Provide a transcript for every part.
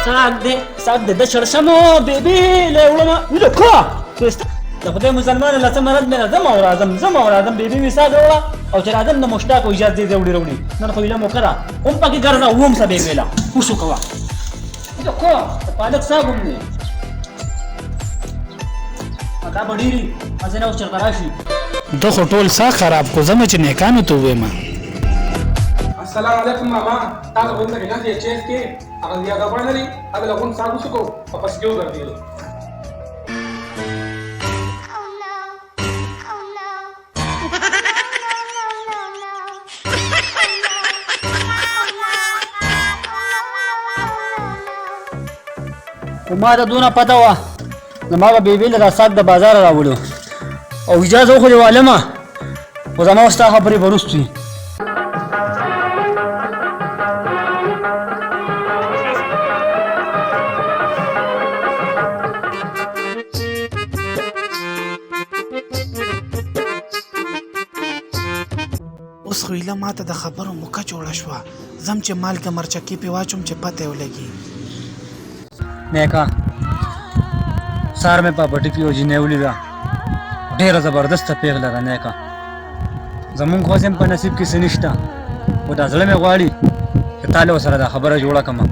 ساق د شړشمو بیبي له وړمه ویلو کو د خدای مسلمان له څه مرض مې زم او راځم بیبي مې ساق وړه او چې راځم د مشتاق او اجازه دې وړي نن خو ویله مو کړه هم پکې ګرځه ووم څه به ویله وشو کوه ویلو کو پالک ساق هم دی دا به ډېري ځینې اوس چېرته راشي ده خو ټول سا خراب کو زمه چې نیکانو ته ووایم السلام علیکم ماما تاسو غوښتل چې نه چیز کې هغه زیاده باندې هغه لغون ساګو شو په پس کې ورته ما ته دونه پته وه زما به بیبي له دا ساک د بازاره راوړو او اجازه وخورې والمه خو زما ستا خبرې به وروستو وي اوس خو ایله ماته د خبرو موکه جوړه شوه ځم چې مالګه مرچکې پې واچوم چې پته یې ولګي نیکا سار مې په پټي کې یو جینۍ ولیده ډېره زبردسته پیغله ده نیکا زمونږ خو په نصیب کې څه نشته خو دا زړه مې غواړي چې تا له ورسره دا خبره جوړه کړمه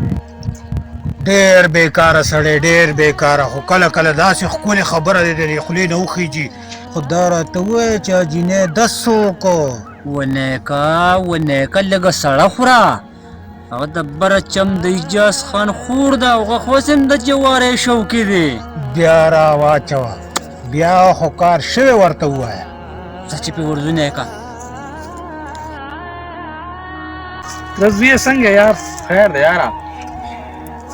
ډېر بېکاره سړی ډېر بېکاره خو کله کله داسې ښکلې خبره دې د خولې نه وخیږي خو دا راته ووایه چې جینۍ 10 وکړو و نیکه لږه سړه خوره هغه د بره چم د اجاز خان خور ده هغه خو اوس هم د جوارۍ شوقي دی بیا را واچوه بیا خو کار شوی ورته ووایه ځه چې پې ورځو نیکه رضویه څنګه یار خیر دی یاره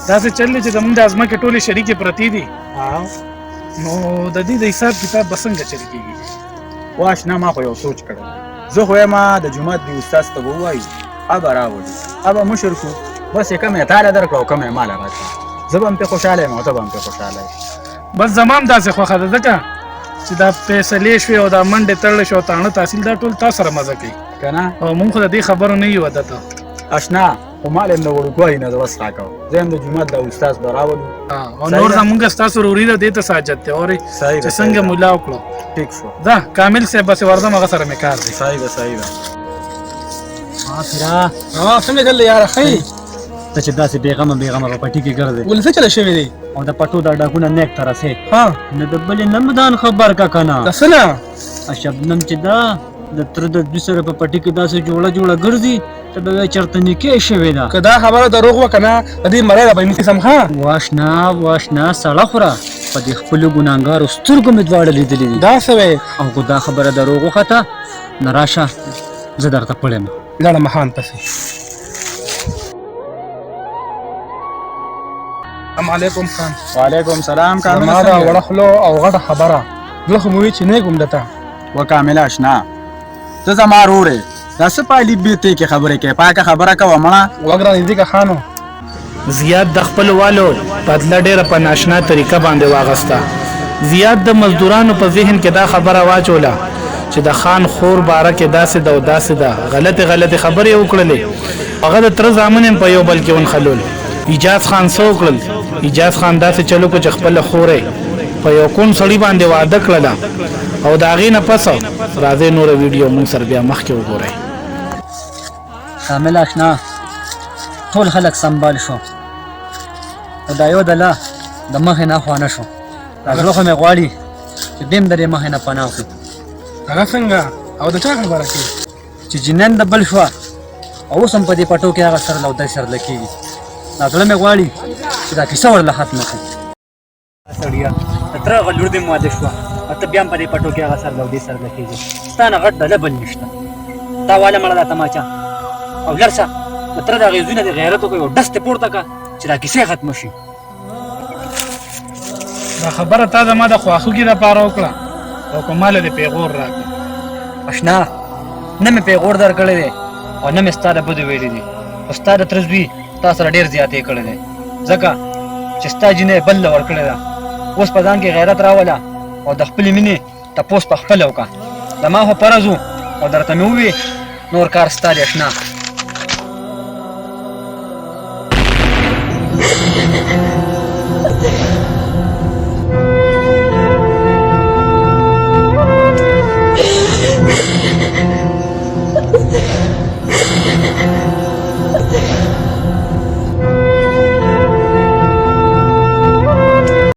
داسې چل دی چې زمونږ د ځمکې ټولې شریکې پرتې دي نو د دې د حساب کتاب به څنګه چل کېږي واشنا ما خو یو سوچ کړی زه خو یم د جومات دی استاد ته به ووایو ابه راوړي ابه مشر کړو بس یې کم یې تاله درکړه او کم یې ماله راکړه زه به هم پرې خوشحاله یم او ته به هم پرې خوشحاله یې بس زما هم داسې خوښه ده ځکه چې دا فیصلې شوې او دا منډې تړلې شو او تاڼه تحصیل دا ټول تا سره مزه کوي که نه او مونږ خو د دې خبرو نه یو عادته اشنا خو مال یم د وړوکوالي نه د وس راکوه زه یم د جومات د استاد به راولو او نور زمونږ ستاسو روري ده دې ته ساجت دی اورې چې څنګه مولا وکړو ټیک شو ځه کامل صاحب بسې ورځم هغه سره مې کار دی صحیح ده صحیح ده فیرا څنګه چل یاره ښه ته چې داسې بېغمه په پټي کې ګرځې ولې څه چل شوی دی او د پټو دا ډاکونه نیک ته رسې ها نه د بلې نمدان خبر کا که نه د څه نه شبنم چې دا د تره د دوی سره په پټي کې داسې جوړه ګرځي ته به وایې چېرته نکې شوې ده که دا خبره دروغ وه که نه د دې مړی را به نیسم ها واشنا سړه خوره په دې خپلو ګناهګارو سترګو مې دواړه لیدلي دي دا څه وی او که دا خبره دروغ وخته نه راشه زه درته پړ یم لاړه مخان پسې السلام علیکم خان وعلیکم سلام کامل زما دا وړه خوله او غټه خبره زه خو مې وایي چې نیک وم درته وکامله اشنا ته زما ورور یې دا څه پالي بیتې کې خبرې کوې پاکه خبره کوه مړه غوږ را نږدې که خانو زیاد د خپلو والو بدله ډېره په ناشنا طریقه باندې واغسته زیاد د مزدورانو په ذهن کې دا خبره واچوله چې د خان خور باره کې داسې ده او داسې ده غلطې خبرې یې وکړلې هغه د تره زامن هم په یو بل کې ونښلول ایجاز خان څه وکړل ایجاز خان داسې چلو که چې خپله خور په یو کون سړي باندې واده کړله او د هغې نه پس راځئ نوره ویډیو مونږ سره بیا مخکې وګورئ کامل اشنا ټول خلک سنبال شو او دا یو دله د مخې نه خوانه شو دا زړه خو مې غواړي چې دیم د دې مخې نه پناه کړو هغه څنګه او د چا خبره کوي چې جنین د بل شوه او اوس هم په دې پټو کې هغه سره لودی سرله کېږي دا زړه مې غواړي چې دا کیسه ورله ختمه کړي سړیه د تره هغه لور دې مو واده شوه او ته بیا هم په دې پټو کې هغه سره لودی سرله کېږي ستا نه غټ ډله بل نشته تا واله مړه دا تماچه او لاړ شه د تره د هغې زوی نه دې غیرت وکړي او ډس دې پورته کړه چې دا کیسې ختمه شي دا خبره تا زما د خواخوږي دپاره وکړه او که ماله دې پیغور راکړه اشنا نه مې پیغور درکړی دی او نه مې ستا د بدو ویلي دي خو ستا د تره زوی تا سره ډېر زیاتې کړی دی ځکه چې ستا جینۍ بل له ورکړې ده اوس په ځان کې غیرت راوله او د خپلې مینې تپوس په خپله وکړه زما خو فرض و او درته مې ووي نور کار ستا دی اشنا